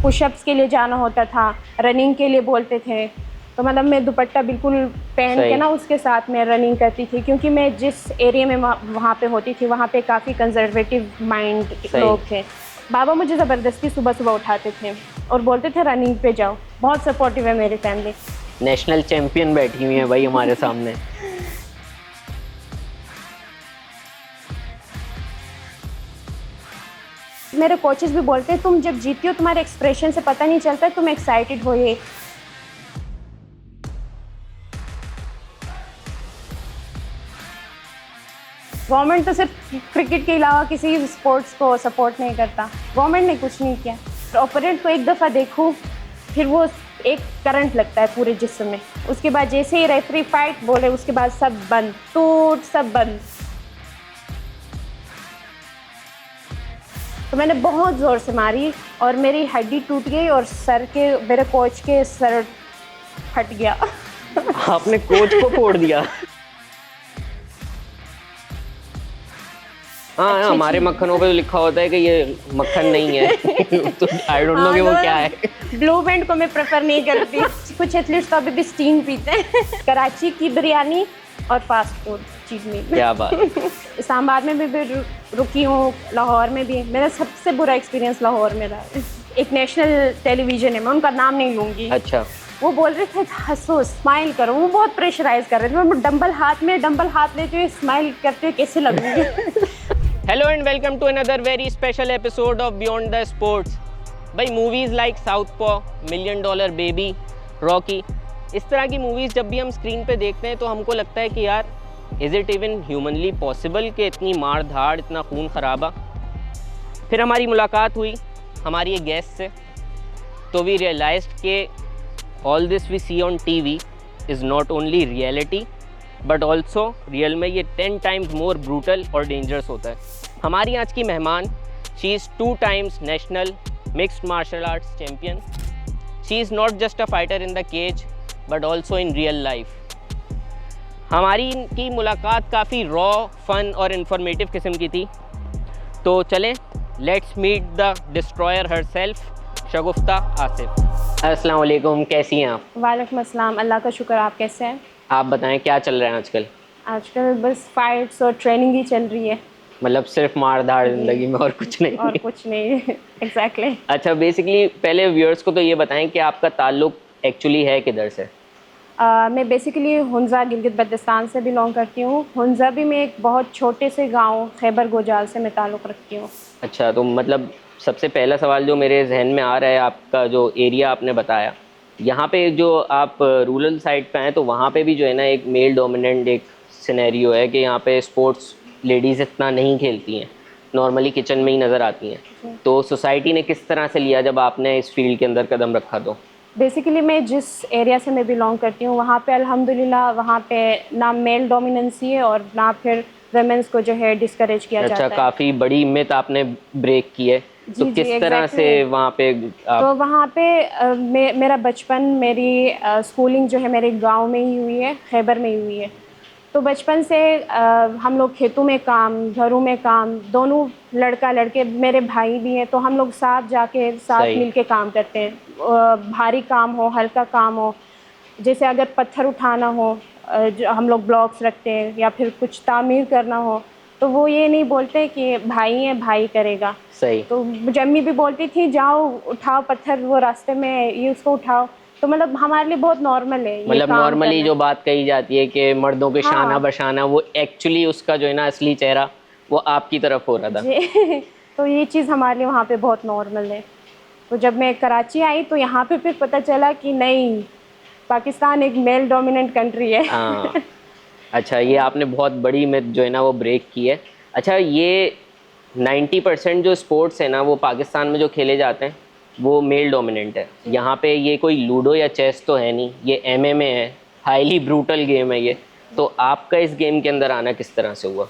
Pushups के लिए जाना होता था, रनिंग के लिए बोलते थे। तो मतलब मैं दुपट्टा बिल्कुल पहन के ना उसके साथ मैं रनिंग करती थी, क्योंकि मैं जिस एरिया में वहाँ पे होती थी वहाँ पे काफ़ी कंजर्वेटिव माइंड लोग थे। बाबा मुझे ज़बरदस्ती सुबह सुबह उठाते थे और बोलते थे रनिंग पे जाओ। बहुत सपोर्टिव है मेरी फैमिली। नेशनल चैंपियन बैठी हुई है भाई हमारे सामने। मेरे कोचेस भी बोलते हैं तुम जब जीती हो तुम्हारे एक्सप्रेशन से पता नहीं चलता तुम एक्साइटेड हो। ये गवर्नमेंट तो सिर्फ क्रिकेट के अलावा किसी स्पोर्ट्स को सपोर्ट नहीं करता। गवर्नमेंट ने कुछ नहीं किया। ओपोनेंट को एक दफ़ा देखूँ फिर वो एक करंट लगता है पूरे जिस्म में। उसके बाद जैसे ही रेफरी फाइट बोले उसके बाद सब बंद, टूट सब बंद। तो मैंने बहुत ज़ोर से मारी और मेरी हड्डी टूट गई और सर के मेरे कोच के सर फट गया। आपने कोच को फोड़ दिया? हाँ, हमारे मक्खनों पे तो लिखा होता है कि ये मक्खन नहीं है। तो आई डोंट नो कि वो क्या है। ब्लू बैंड को मैं प्रेफर नहीं करती। कुछ एथलीट्स तो अभी भी स्टीम पीते हैं। कराची की बिरयानी और फास्ट फूड चीज़ में क्या बात। इस्लामाबाद में भी रुकी हूँ, लाहौर में भी। मेरा सबसे बुरा एक्सपीरियंस लाहौर में रहा। एक नेशनल टेलीविज़न है, मैं उनका नाम नहीं लूँगी। अच्छा। वो बोल रहे थे हंसो, स्माइल करो। वो बहुत प्रेशराइज कर रहे थे। मैं डंबल हाथ लेते हुए स्माइल करते हुए कैसे लगूंगी। Hello and welcome to another very special episode of beyond the sports. भाई movies like Southpaw, million dollar baby, Rocky, इस तरह की मूवीज़ जब भी हम स्क्रीन पे देखते हैं तो हमको लगता है कि यार is it even humanly possible कि इतनी मार धाड़, इतना खून खराबा। फिर हमारी मुलाकात हुई हमारी एक गेस्ट से, तो वी रियलाइज्ड कि all this we see on TV is not only reality but also real में ये 10 टाइम्स मोर ब्रूटल और डेंजरस होता है। हमारी आज की मेहमान, she is 2 times national mixed martial arts champion. She is not just a fighter in the cage but also in real life. हमारी इनकी मुलाकात काफ़ी रॉ, फन और इन्फॉर्मेटिव किस्म की थी। तो चलें, let's meet the destroyer herself, Shagufta Asif. अस्सलाम वालेकुम, कैसी हैं आप? वालेकुम अस्सलाम, अल्लाह का शुक्र। आप कैसे हैं? आप बताएं क्या चल रहा है आजकल? आजकल बस फाइट्स और ट्रेनिंग ही चल रही है। मतलब सिर्फ मार धाड़ ज़िंदगी में और कुछ नहीं? और कुछ नहीं। एग्जैक्टली। अच्छा, बेसिकली पहले व्यूअर्स को तो ये बताएं कि आपका ताल्लुक एक्चुअली है किधर से? मैं बेसिकली हुंज़ा गिलगित बल्तिस्तान से बिलोंग करती हूँ। हुंज़ा भी मैं एक बहुत छोटे से गांव खैबर गोजाल से मैं ताल्लुक़ रखती हूँ। अच्छा, तो मतलब सबसे पहला सवाल जो मेरे जहन में आ रहा है, आपका जो एरिया आपने बताया, यहाँ पे जो आप रूरल साइड पे हैं तो वहाँ पे भी जो है ना एक मेल डोमिनेंट एक सिनेरियो है कि यहाँ पे स्पोर्ट्स लेडीज़ इतना नहीं खेलती हैं, नॉर्मली किचन में ही नज़र आती हैं। तो सोसाइटी ने किस तरह से लिया जब आपने इस फील्ड के अंदर कदम रखा? तो बेसिकली मैं जिस एरिया से मैं बिलोंग करती हूँ वहाँ पे अल्हम्दुलिल्लाह वहाँ पे ना मेल डोमिनेंसी है और ना फिर वुमेन्स को जो है डिस्करेज किया जाता है। अच्छा, काफ़ी बड़ी मिथ आपने ब्रेक की है। तो किस तरह से वहाँ पे आप... तो वहाँ पे मेरा बचपन, मेरी स्कूलिंग जो है मेरे गांव में ही हुई है, खैबर में ही हुई है। तो बचपन से हम लोग खेतों में काम, घरों में काम, दोनों लड़का लड़के, मेरे भाई भी हैं, तो हम लोग साथ जाके साथ मिल के काम करते हैं। भारी काम हो, हल्का काम हो, जैसे अगर पत्थर उठाना हो, हम लोग ब्लॉक्स रखते हैं, या फिर कुछ तामीर करना हो तो वो ये नहीं बोलते कि भाई है भाई करेगा। सही। तो जम्मी भी बोलती थी जाओ उठाओ पत्थर, वो रास्ते में ये उसको उठाओ। तो मतलब हमारे लिए बहुत नॉर्मल है ये। मतलब नॉर्मली जो बात कही जाती है कि मर्दों के शाना बशाना, वो एक्चुअली उसका जो है ना असली चेहरा वो आपकी तरफ हो रहा था। तो ये चीज़ हमारे लिए वहाँ पे बहुत नॉर्मल है। तो जब मैं कराची आई तो यहाँ पे फिर पता चला कि नहीं, पाकिस्तान एक मेल डोमिनेंट कंट्री है। हाँ। अच्छा, ये आपने बहुत बड़ी मिथ जो है ना वो ब्रेक की है। अच्छा, ये 90% जो स्पोर्ट्स है ना वो पाकिस्तान में जो खेले जाते हैं वो मेल डोमिनेंट है। यहाँ पे ये कोई लूडो या चेस तो है नहीं, ये एमएमए है, हाईली ब्रूटल गेम है ये। तो आपका इस गेम के अंदर आना किस तरह से हुआ?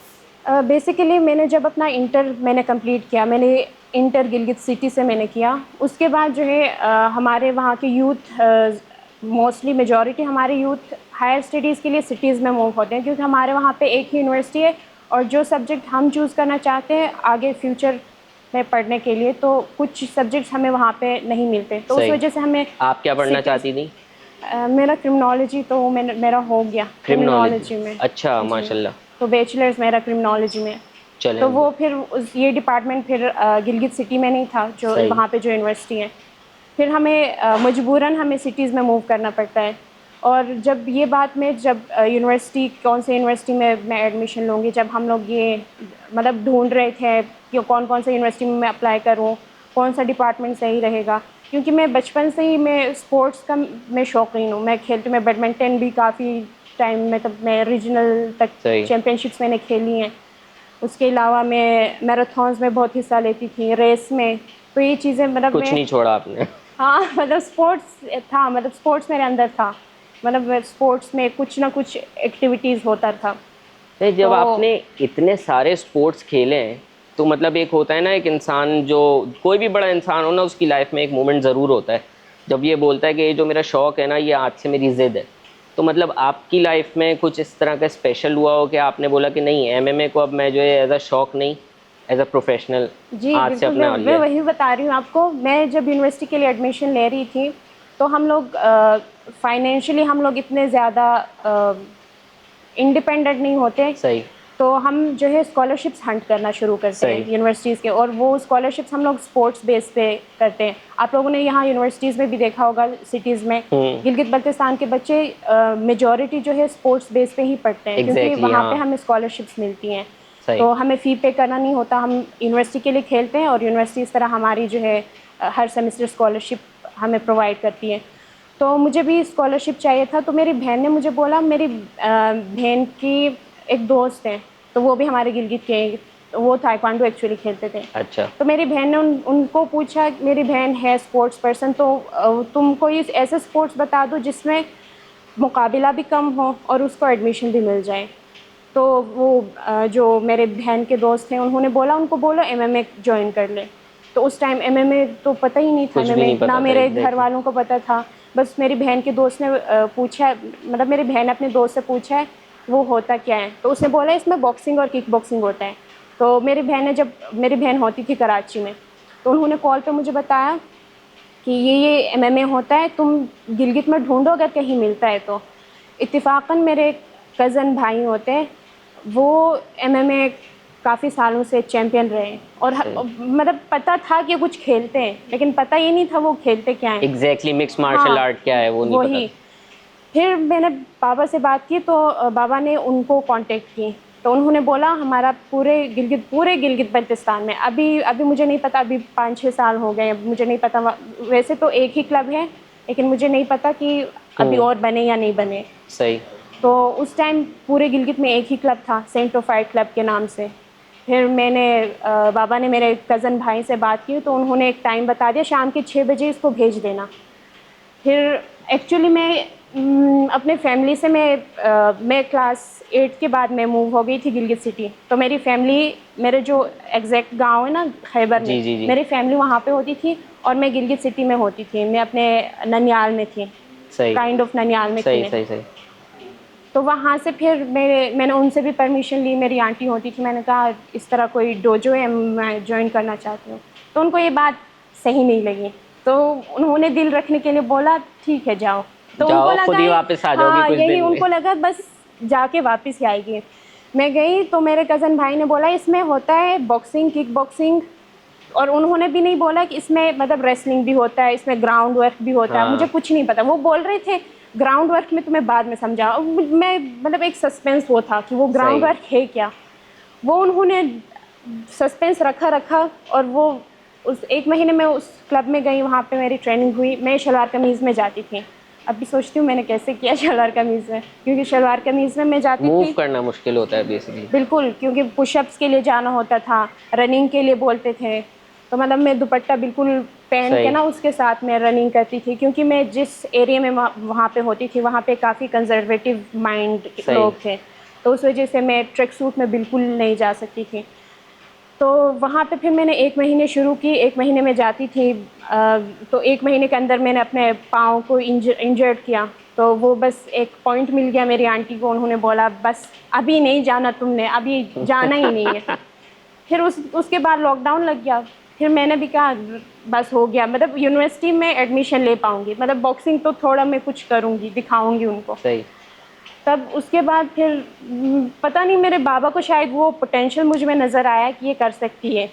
बेसिकली मैंने जब अपना इंटर मैंने कंप्लीट किया, मैंने इंटर गिलगित सिटी से मैंने किया। उसके बाद जो है हमारे वहाँ के यूथ, मोस्टली मेजॉरिटी हमारे यूथ हायर स्टडीज़ के लिए सिटीज़ में मूव होते हैं, क्योंकि हमारे वहाँ पे एक ही यूनिवर्सिटी है और जो सब्जेक्ट हम चूज़ करना चाहते हैं आगे फ्यूचर में पढ़ने के लिए, तो कुछ सब्जेक्ट्स हमें वहाँ पे नहीं मिलते, तो उस सही। वजह से हमें आप क्या पढ़ना cities- चाहती थी? मेरा क्रिमिनोलॉजी तो मेरा हो गया क्रिमिनोलॉजी, क्रिमिनोलॉजी में। अच्छा जी, माशाल्लाह। तो बैचलर्स मेरा क्रिमिनोलॉजी में। तो चलें, वो फिर ये डिपार्टमेंट फिर गिलगित सिटी में नहीं था, जो सही। वहाँ पे जो यूनिवर्सिटी है। फिर हमें मजबूरन हमें सिटीज़ में मूव करना पड़ता है। और जब ये बात में जब यूनिवर्सिटी कौन से यूनिवर्सिटी में मैं एडमिशन लूँगी, जब हम लोग ये मतलब ढूंढ रहे थे कि कौन कौन से यूनिवर्सिटी में मैं अप्लाई करूँ, कौन सा डिपार्टमेंट सही रहेगा, क्योंकि मैं बचपन से ही मैं स्पोर्ट्स का मैं शौकीन हूँ। मैं खेलती मैं बैडमिंटन भी काफ़ी टाइम में, तब मैं रीजनल तक सही। चैम्पियनशिप्स मैंने खेली हैं। उसके अलावा मैं मैराथन्स में बहुत हिस्सा लेती थी, रेस में। तो ये चीज़ें मतलब कुछ मैं, नहीं छोड़ा आपने। हाँ मतलब स्पोर्ट्स था, मतलब स्पोर्ट्स मेरे अंदर था, मतलब स्पोर्ट्स में कुछ ना कुछ एक्टिविटीज़ होता था। नहीं, जब तो आपने इतने सारे स्पोर्ट्स खेले हैं तो मतलब एक होता है ना, एक इंसान जो कोई भी बड़ा इंसान हो ना, उसकी लाइफ में एक मोमेंट ज़रूर होता है जब ये बोलता है कि ये जो मेरा शौक़ है ना, ये आज से मेरी ज़िद है। तो मतलब आपकी लाइफ में कुछ इस तरह का स्पेशल हुआ हो कि आपने बोला कि नहीं, एमएमए को अब मैं जो है एज अ शौक़ नहीं, एज अ प्रोफेशनल जी आज से बिल्कुल, अपना मैं लिया है? वही बता रही हूँ आपको। मैं जब यूनिवर्सिटी के लिए एडमिशन ले रही थी, तो हम लोग फाइनेंशियली हम लोग इतने ज़्यादा इंडिपेंडेंट नहीं होते। सही। तो हम जो है स्कॉलरशिप्स हंट करना शुरू करते सही। हैं यूनिवर्सिटीज़ के, और वो स्कॉलरशिप्स हम लोग स्पोर्ट्स बेस पे करते हैं। आप लोगों ने यहाँ यूनिवर्सिटीज़ में भी देखा होगा, सिटीज़ में गिलगित बल्तिस्तान के बच्चे मेजॉरिटी जो है स्पोर्ट्स बेस पे ही पढ़ते हैं, क्योंकि एग्जैक्टली, वहाँ पे हाँ। हमें स्कॉलरशिप्स मिलती हैं। सही। तो हमें फ़ी पे करना नहीं होता, हम यूनिवर्सिटी के लिए खेलते हैं और यूनिवर्सिटी इस तरह हमारी जो है हर सेमेस्टर स्कॉलरशिप हमें प्रोवाइड करती है। तो मुझे भी स्कॉलरशिप चाहिए था, तो मेरी बहन ने मुझे बोला, मेरी बहन की एक दोस्त है, तो वो भी हमारे गिलगित के हैं, तो वो ताइक्वांडो एक्चुअली खेलते थे। अच्छा। तो मेरी बहन ने उनको पूछा, मेरी बहन है स्पोर्ट्स पर्सन, तो तुम कोई ऐसे स्पोर्ट्स बता दो जिसमें मुकाबला भी कम हो और उसको एडमिशन भी मिल जाए। तो वो जो मेरे बहन के दोस्त हैं, उन्होंने बोला, उनको बोलो एमएमए ज्वाइन कर ले। तो उस टाइम एमएमए तो पता ही नहीं था, कुछ भी एमएमए नहीं ना पता था, मेरे घर एग्जैक्टली। वालों को पता था। बस मेरी बहन के दोस्त ने पूछा, मतलब मेरी बहन अपने दोस्त से पूछा है वो होता क्या है, तो उसने बोला इसमें बॉक्सिंग और किक बॉक्सिंग होता है। तो मेरी बहन ने, जब मेरी बहन होती थी कराची में, तो उन्होंने कॉल पे मुझे बताया कि ये एमएमए होता है, तुम गिलगित में ढूंढो अगर कहीं मिलता है तो। इत्तेफाकन मेरे कज़न भाई होते हैं, वो एमएमए काफ़ी सालों से चैम्पियन रहे हैं, और सही। मतलब पता था कि कुछ खेलते हैं, लेकिन पता ये नहीं था वो खेलते क्या हैं। एग्जैक्टली, मिक्स मार्शल हाँ आर्ट क्या है वो नहीं पता वही। था। फिर मैंने पापा से बात की, तो बाबा ने उनको कांटेक्ट की, तो उन्होंने बोला हमारा पूरे गिलगित बल्तिस्तान में, अभी अभी मुझे नहीं पता, अभी 5-6 साल हो गए, मुझे नहीं पता। वैसे तो एक ही क्लब है, लेकिन मुझे नहीं पता कि अभी और बने या नहीं बने। सही। तो उस टाइम पूरे गिलगित में एक ही क्लब था, सेंट ऑफाइड क्लब के नाम से। फिर मैंने बाबा ने मेरे कज़न भाई से बात की, तो उन्होंने एक टाइम बता दिया, शाम के 6 बजे इसको भेज देना। फिर एक्चुअली मैं अपने फैमिली से मैं क्लास 8 के बाद मैं मूव हो गई थी गिलगित सिटी। तो मेरी फैमिली, मेरे जो एग्जैक्ट गांव है ना खैबर में, जी जी जी। मेरी फैमिली वहाँ पे होती थी और मैं गिलगित सिटी में होती थी। मैं अपने ननियाल में थी, सही। काइंड ऑफ ननियाल में थी सही मैं। सही सही। तो वहाँ से फिर मैंने उनसे भी परमिशन ली, मेरी आंटी होती थी, मैंने कहा इस तरह कोई डोजो है, मैं ज्वाइन करना चाहती हूँ। तो उनको ये बात सही नहीं लगी, तो उन्होंने दिल रखने के लिए बोला ठीक है जाओ। तो उनको जाओ, लगा खुद ही है, वापस आ जाओगी हाँ कुछ यही दिन में। उनको लगा बस जाके वापस ही आएगी। मैं गई तो मेरे कज़न भाई ने बोला इसमें होता है बॉक्सिंग, किक बॉक्सिंग, और उन्होंने भी नहीं बोला कि इसमें मतलब रेसलिंग भी होता है, इसमें ग्राउंड वर्क भी होता है। मुझे हाँ। कुछ नहीं पता, वो बोल रहे थे ग्राउंड वर्क में तुम्हें बाद में समझा। मैं मतलब एक सस्पेंस वो था कि वो ग्राउंड सही। वर्क है क्या, वो उन्होंने सस्पेंस रखा रखा। और वो उस 1 महीने में उस क्लब में गई, वहाँ पे मेरी ट्रेनिंग हुई। मैं शलवार कमीज़ में जाती थी, अभी सोचती हूँ मैंने कैसे किया शलवार कमीज़ में, क्योंकि शलवार कमीज़ में मैं जाती मूव थी। करना मुश्किल होता है बेसिकली। बिल्कुल, क्योंकि पुशअप्स के लिए जाना होता था, रनिंग के लिए बोलते थे, तो मतलब मैं दुपट्टा बिल्कुल पहन के सही। ना उसके साथ मैं रनिंग करती थी, क्योंकि मैं जिस एरिया में वहाँ पे होती थी, वहाँ पे काफ़ी कंजर्वेटिव माइंड सही। लोग थे, तो उस वजह से मैं ट्रैक सूट में बिल्कुल नहीं जा सकती थी। तो वहाँ पे फिर मैंने 1 महीने शुरू की, 1 महीने में जाती थी। तो 1 महीने के अंदर मैंने अपने पाँव को इंजर्ड किया, तो वो बस एक पॉइंट मिल गया मेरी आंटी को, उन्होंने बोला बस अभी नहीं जाना तुमने, अभी जाना ही नहीं है। फिर उसके बाद लॉकडाउन लग गया, फिर मैंने भी कहा बस हो गया, मतलब यूनिवर्सिटी में एडमिशन ले पाऊँगी, मतलब बॉक्सिंग तो थोड़ा मैं कुछ करूँगी, दिखाऊँगी उनको। सही। तब उसके बाद फिर पता नहीं मेरे बाबा को शायद वो पोटेंशियल मुझ में नज़र आया कि ये कर सकती है।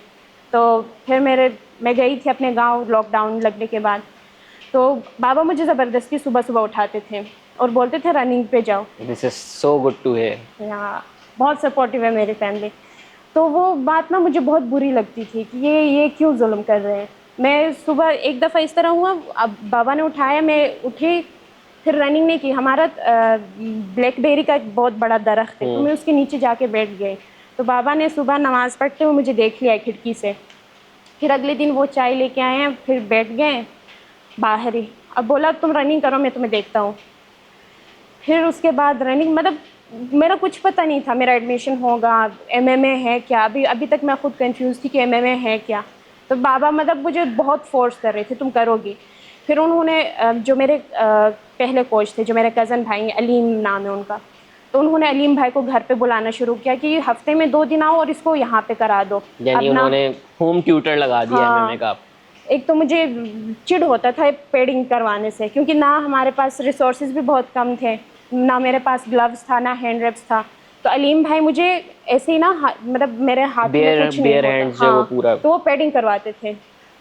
तो फिर मैं गई थी अपने गांव लॉकडाउन लगने के बाद। तो बाबा मुझे ज़बरदस्ती सुबह सुबह उठाते थे और बोलते थे रनिंग पे जाओ। This is so good to hear. यहाँ बहुत सपोर्टिव है मेरी फैमिली। तो वो बात ना मुझे बहुत बुरी लगती थी कि ये क्यों जुल्म कर रहे हैं। मैं सुबह एक दफ़ा इस तरह हुआ, अब बाबा ने उठाया, मैं उठी, फिर रनिंग नहीं की। हमारा ब्लैकबेरी का एक बहुत बड़ा दरख्त है, तो मैं उसके नीचे जाके बैठ गई। तो बाबा ने सुबह नमाज़ पढ़ते हुए मुझे देख लिया खिड़की से। फिर अगले दिन वो चाय लेके आए हैं, फिर बैठ गए बाहर ही। अब बोला तुम रनिंग करो, मैं तुम्हें देखता हूँ। फिर उसके बाद रनिंग, मतलब मेरा कुछ पता नहीं था मेरा एडमिशन होगा, एमएमए है क्या, अभी तक मैं खुद कंफ्यूज थी कि एमएमए है क्या। तो बाबा मतलब मुझे बहुत फोर्स कर रहे थे तुम करोगी। फिर उन्होंने जो मेरे पहले कोच थे, जो मेरे कज़न भाई, अलीम नाम है उनका, तो उन्होंने अलीम भाई को घर पे बुलाना शुरू किया कि हफ्ते में 2 दिन आओ और इसको यहाँ पे करा दो। यानी उन्होंने होम ट्यूटर लगा दिया एमएमए का। एक तो मुझे चिढ़ होता था पेडिंग करवाने से, क्योंकि ना हमारे पास रिसोर्सेज भी बहुत कम थे, ना मेरे पास ग्लव्स था, ना हैंड रेप्स था। तो अलीम भाई मुझे ऐसे ही ना मतलब मेरे हाथ में कुछ नहीं होता, वो पूरा तो वो पेडिंग करवाते थे।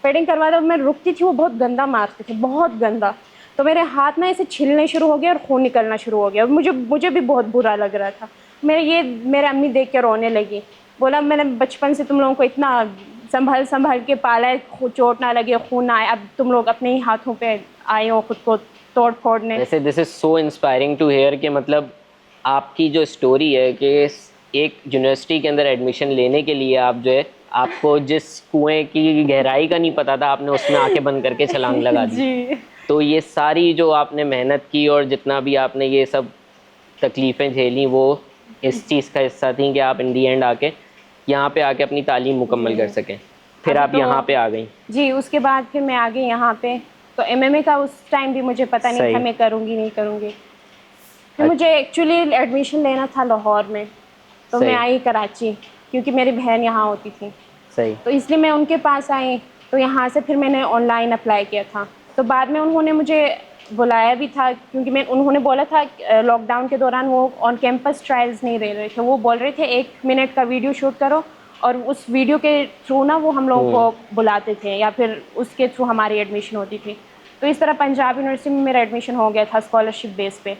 पेडिंग करवाते मैं रुकती थी, वो बहुत गंदा मारते थे, बहुत गंदा। तो मेरे हाथ ना ऐसे छिलने शुरू हो गए और खून निकलना शुरू हो गया। मुझे भी बहुत बुरा लग रहा था। मेरे अम्मी देख के रोने लगी। बोला मैंने बचपन से तुम लोगों को इतना संभल के पाला है, चोट ना लगे, खून ना आए, अब तुम लोग अपने ही हाथों पे आए हो खुद को तोड़ फोड़ने। वैसे this is so inspiring to hear कि मतलब आपकी जो स्टोरी है कि एक यूनिवर्सिटी के अंदर एडमिशन लेने के लिए आप जो है, आपको जिस कुएं की गहराई का नहीं पता था, आपने उसमें आंखें बंद करके छलांग लगा दी। जी। तो ये सारी जो आपने मेहनत की और जितना भी आपने ये सब तकलीफ़ें झेली, वो इस चीज़ का हिस्सा थी कि आप इन दी एंड आके यहाँ पे आके अपनी तालीम मुकम्मल कर सकें। फिर आप तो यहाँ पे आ गई। जी, उसके बाद फिर मैं आ गई यहाँ पे। तो एमएमए का उस टाइम भी मुझे पता नहीं था मैं करूँगी नहीं करूँगी। फिर मुझे एक्चुअली एडमिशन लेना था लाहौर में, तो मैं आई कराची, क्योंकि मेरी बहन यहाँ होती थी। सही। तो इसलिए मैं उनके पास आई। तो यहाँ से फिर मैंने ऑनलाइन अप्लाई किया था। तो बाद में उन्होंने मुझे बुलाया भी था, क्योंकि उन्होंने बोला था लॉकडाउन के दौरान वो ऑन कैंपस ट्रायल्स नहीं ले रहे थे। वो बोल रहे थे 1 मिनट का वीडियो शूट करो और उस वीडियो के थ्रू ना वो हम लोगों को बुलाते थे, या फिर उसके थ्रू हमारी एडमिशन होती थी। तो इस तरह पंजाब यूनिवर्सिटी में मेरा एडमिशन हो गया था स्कॉलरशिप बेस पे।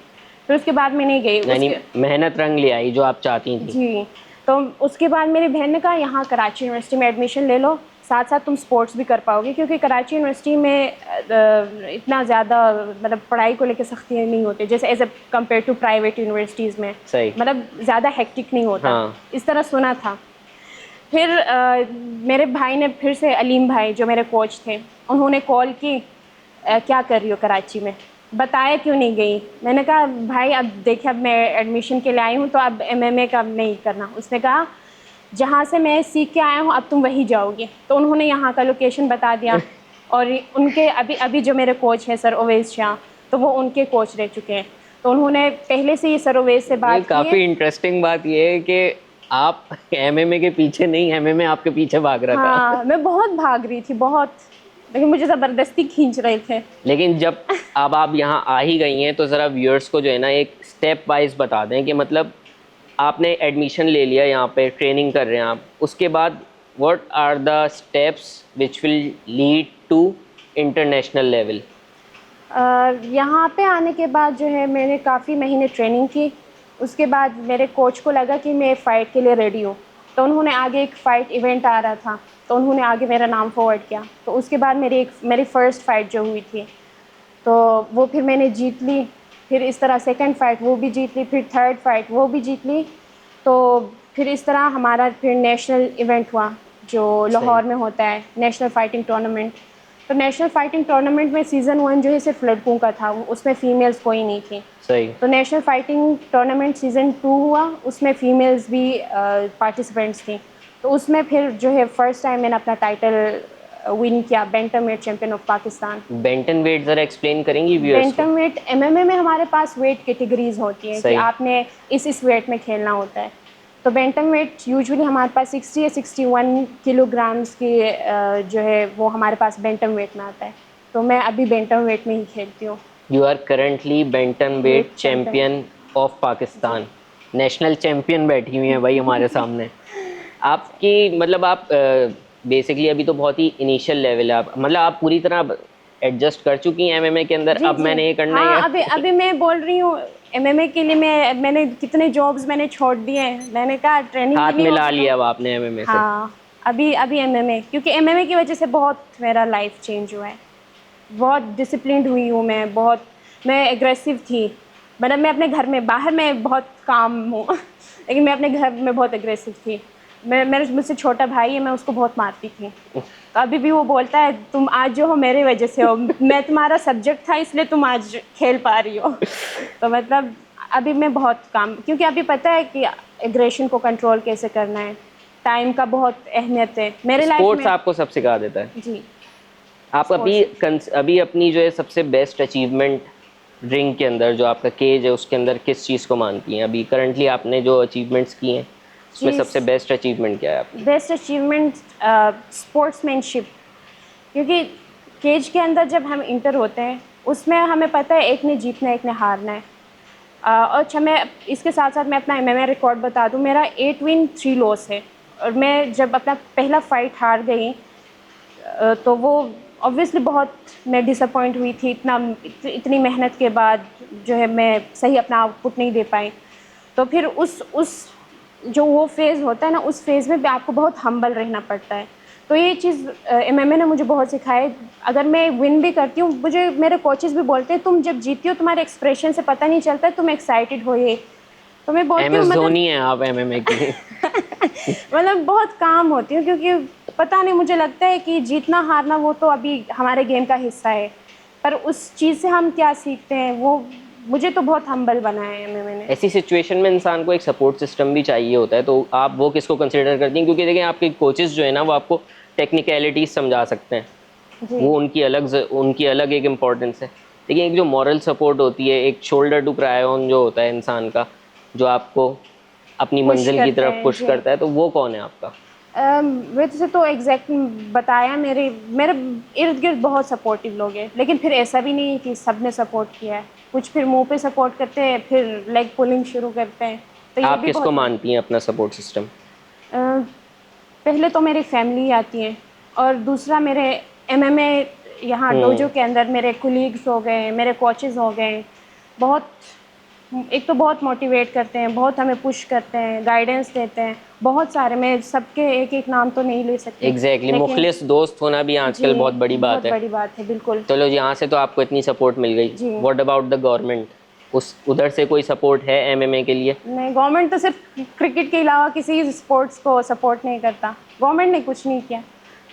फिर उसके बाद मैं नहीं गई। यानी मेहनत रंग ले आई जो आप चाहती थी। जी। तो उसके बाद मेरी बहन ने कहा यहाँ कराची यूनिवर्सिटी में एडमिशन ले लो, साथ साथ तुम स्पोर्ट्स भी कर पाओगे, क्योंकि कराची यूनिवर्सिटी में इतना ज़्यादा मतलब पढ़ाई को लेकर सख्ती नहीं होती जैसे as a compare to private universities में। सही। मतलब ज़्यादा हेक्टिक नहीं होता। हाँ। इस तरह सुना था। फिर मेरे भाई ने फिर से, अलीम भाई जो मेरे कोच थे, उन्होंने कॉल की, क्या कर रही हो कराची में, बताया क्यों नहीं गई। मैंने कहा भाई अब देखिए, अब मैं एडमिशन के लिए आई हूँ, तो अब एमएमए का नहीं करना। उसने कहा जहाँ से मैं सीख के आया हूँ अब तुम वहीं जाओगी। तो उन्होंने यहाँ का लोकेशन बता दिया। और उनके अभी जो मेरे कोच हैं सर ओवैस शाह, तो वो उनके कोच रह चुके हैं। तो उन्होंने पहले से ही सर ओवैस से बात की। काफ़ी इंटरेस्टिंग बात ये है कि आप एमएमए के पीछे नहीं, एमएमए आपके पीछे भाग रहा था। हाँ, मैं बहुत भाग रही थी, बहुत, लेकिन मुझे ज़बरदस्ती खींच रहे थे। लेकिन जब अब आप यहाँ आ ही गई हैं, तो ज़रा व्यूअर्स को जो है ना एक स्टेप वाइज बता दें कि मतलब आपने एडमिशन ले लिया, यहाँ पे ट्रेनिंग कर रहे हैं आप, उसके बाद what are the steps which will lead to international level. यहाँ पे आने के बाद जो है मैंने काफ़ी महीने ट्रेनिंग की। उसके बाद मेरे कोच को लगा कि मैं फ़ाइट के लिए रेडी हूँ, तो उन्होंने आगे एक फ़ाइट इवेंट आ रहा था, तो उन्होंने आगे मेरा नाम फॉरवर्ड किया। तो उसके बाद मेरी फ़र्स्ट फ़ाइट जो हुई थी, तो वो फिर मैंने जीत ली। फिर इस तरह सेकंड फ़ाइट वो भी जीत ली, फिर थर्ड फ़ाइट वो भी जीत ली। तो फिर इस तरह हमारा फिर नेशनल इवेंट हुआ जो लाहौर में होता है, नेशनल फ़ाइटिंग टूर्नामेंट। तो नेशनल फ़ाइटिंग टूर्नामेंट में सीज़न 1 जो है सिर्फ लड़कों का था, उसमें फ़ीमेल्स कोई नहीं थी। सही। तो नेशनल फ़ाइटिंग टूर्नामेंट सीज़न 2 हुआ, उसमें फ़ीमेल्स भी पार्टिसिपेंट्स थी। तो उसमें फिर जो है फ़र्स्ट टाइम मैंने अपना टाइटल विन किया, bantamweight champion of Pakistan. Bantamweight ज़रा एक्सप्लेन करेंगी व्यूअर्स को। बैंटम वेट एमएमए में हमारे पास वेट कैटेगरीज होती हैं कि सही। आपने इस वेट में खेलना होता है। तो बैंटम वेट यूजुअली हमारे पास 60 या 61 किलोग्राम्स की जो है वो हमारे पास बैंटम वेट में आता है। तो मैं अभी बैंटम वेट में ही खेलती हूँ। You are currently bantamweight weight champion. Champion of Pakistan, national champion बैठी हुई हैं भाई हमारे सामने। आपकी मतलब आप बेसिकली अभी तो बहुत ही इनिशियल लेवल है, आप मतलब आप पूरी तरह एडजस्ट कर चुकी हैं एमएमए के अंदर, जी अब जी मैंने ये करना ही हाँ, अभी है। अभी मैं बोल रही हूँ एमएमए के लिए। मैंने कितने जॉब्स मैंने छोड़ दिए हैं, मैंने कहा ट्रेनिंग भी हाथ नहीं मिला होगी तो। लिया अब आपने एमएमए से। हाँ, अभी अभी एमएमए, क्योंकि एमएमए की वजह से बहुत मेरा लाइफ चेंज हुआ है। बहुत डिसिप्लिन्ड हुई हूँ मैं, बहुत मैं एग्रेसिव थी। मतलब मैं अपने घर में, बाहर में बहुत काम हूँ लेकिन मैं अपने घर में बहुत एग्रेसिव थी। मेरे मुझसे छोटा भाई है, मैं उसको बहुत मारती थी। तो अभी भी वो बोलता है तुम आज जो हो मेरी वजह से हो, मैं तुम्हारा सब्जेक्ट था इसलिए तुम आज खेल पा रही हो तो मतलब अभी मैं बहुत काम, क्योंकि अभी पता है कि एग्रेशन को कंट्रोल कैसे करना है, टाइम का बहुत अहमियत है मेरे लाइफ स्पोर्ट्स में। आपको सब सिखा देता है। जी। आप अभी अपनी जो है सबसे बेस्ट अचीवमेंट रिंग के अंदर जो आपका केज है उसके अंदर किस चीज़ को मानती हैं? अभी करंटली आपने जो अचीवमेंट्स की हैं उसमें जी, सबसे बेस्ट अचीवमेंट क्या है आपकी? Best achievement sportsmanship. क्योंकि केज के अंदर जब हम इंटर होते हैं उसमें हमें पता है एक ने जीतना है एक ने हारना है। और अच्छा, मैं इसके साथ साथ मैं अपना एमएमए रिकॉर्ड बता दूं, मेरा 8 विन 3 लॉस है। और मैं जब अपना पहला फाइट हार गई तो वो ऑब्वियसली बहुत मैं डिसअपॉइंट हुई थी। इतनी मेहनत के बाद जो है मैं सही अपना आउटपुट नहीं दे पाई। तो फिर उस जो वो फेज़ होता है ना, उस फेज़ में भी आपको बहुत हम्बल रहना पड़ता है। तो ये चीज़ एमएमए ने मुझे बहुत सिखाई। अगर मैं विन भी करती हूँ, मुझे मेरे कोचेस भी बोलते हैं तुम जब जीती हो तुम्हारे एक्सप्रेशन से पता नहीं चलता है तुम एक्साइटेड हो ये। तो मैं बोलती हूँ एमएस मतलब धोनी है आप एमएमए की। मतलब बहुत काम होती हूँ, क्योंकि पता नहीं, मुझे लगता है कि जीतना हारना वो तो अभी हमारे गेम का हिस्सा है, पर उस चीज़ से हम क्या सीखते हैं वो मुझे तो बहुत हम्बल बनाया है एमएमए ने। ऐसी सिचुएशन में इंसान को एक सपोर्ट सिस्टम भी चाहिए होता है, तो आप वो किसको कंसिडर करती हैं? क्योंकि देखिए आपके कोचेस जो है ना वो आपको टेक्निकलिटीज समझा सकते हैं, जी वो उनकी अलग एक इम्पोर्टेंस है। लेकिन एक जो मॉरल सपोर्ट होती है, एक शोल्डर टू क्राई ऑन जो होता है इंसान का, जो आपको अपनी पुश मंजिल की करते तरफ हैं पुश जी। करता है, तो वो कौन है आपका? वैसे तो एग्जैक्ट बताया, मेरे मेरे इर्द गिर्द बहुत सपोर्टिव लोग हैं, लेकिन फिर ऐसा भी नहीं है कि सब ने सपोर्ट किया है। कुछ फिर मुंह पे सपोर्ट करते हैं, फिर लेग पुलिंग शुरू करते हैं, तो ये आप भी किसको बहुत है। मानती हैं अपना सपोर्ट सिस्टम? पहले तो मेरी फैमिली आती है, और दूसरा मेरे एमएमए यहाँ डोजो के अंदर मेरे कुलीग्स हो गए, मेरे कोचेज़ हो गए। बहुत, एक तो बहुत मोटिवेट करते हैं, बहुत हमें पुश करते हैं, गाइडेंस देते हैं। बहुत सारे, मैं सबके एक एक नाम तो नहीं ले सकती, एग्जैक्टली लेकिन मुखलिस दोस्त होना भी जी आजकल बहुत बड़ी बात बहुत है। बड़ी बात है, बिल्कुल। चलो यहाँ से तो आपको इतनी सपोर्ट मिल गई, जी व्हाट अबाउट द गवर्नमेंट? उस उधर से कोई सपोर्ट है एमएमए के लिए? नहीं, गवर्नमेंट तो सिर्फ क्रिकेट के अलावा किसी स्पोर्ट्स को सपोर्ट नहीं करता। गवर्नमेंट ने कुछ नहीं किया।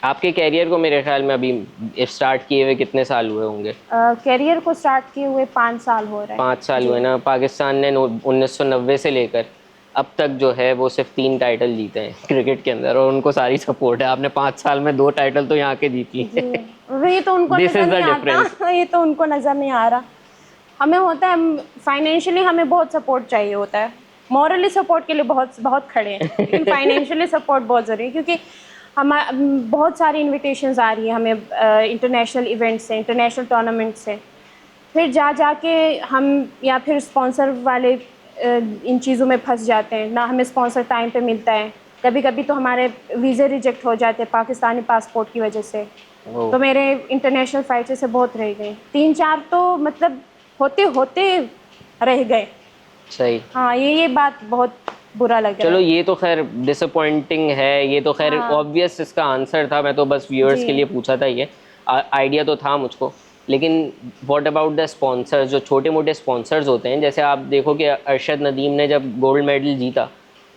आपके कैरियर को मेरे ख्याल में अभी स्टार्ट किए हुए कितने साल हुए होंगे? करियर को स्टार्ट किए हुए 5 साल हो रहा है। 5 साल जी हुए ना। पाकिस्तान ने 1990 से लेकर अब तक जो है वो सिर्फ 3 टाइटल जीते हैं क्रिकेट के अंदर, और उनको सारी सपोर्ट है। आपने 5 साल में 2 टाइटल तो यहाँ के जीती जी, है। ये तो उनको दिस नज़र इज द नहीं डिफरेंस। आता ये तो उनको नज़र नहीं आ रहा। हमें होता है फाइनेंशियली, हमें बहुत सपोर्ट चाहिए होता है। मॉरली सपोर्ट के लिए बहुत बहुत खड़े हैं, लेकिन फाइनेंशियली सपोर्ट बहुत ज़रूरी है, क्योंकि हम बहुत सारी इनविटेशंस आ रही है हमें इंटरनेशनल इवेंट से, इंटरनेशनल टूर्नामेंट से। फिर जाके हम, या फिर स्पॉन्सर वाले इन चीज़ों में फंस जाते हैं ना, हमें स्पॉन्सर टाइम पे मिलता है। कभी कभी तो हमारे वीज़े रिजेक्ट हो जाते हैं पाकिस्तानी पासपोर्ट की वजह से। ओह, तो मेरे इंटरनेशनल फ्लाइट से बहुत रह गए, 3-4 तो मतलब होते होते रह गए। सही। हाँ, ये बात बहुत बुरा लग रहा चलो है। ये तो खैर डिसअपॉइंटिंग है, ये तो खैर हाँ ऑब्वियस इसका आंसर था, मैं तो बस व्यूअर्स के जी लिए पूछा था, ये आइडिया तो था मुझको। लेकिन व्हाट अबाउट द स्पॉन्सर्स, जो छोटे मोटे स्पॉन्सर्स होते हैं, जैसे आप देखो कि अरशद नदीम ने जब गोल्ड मेडल जीता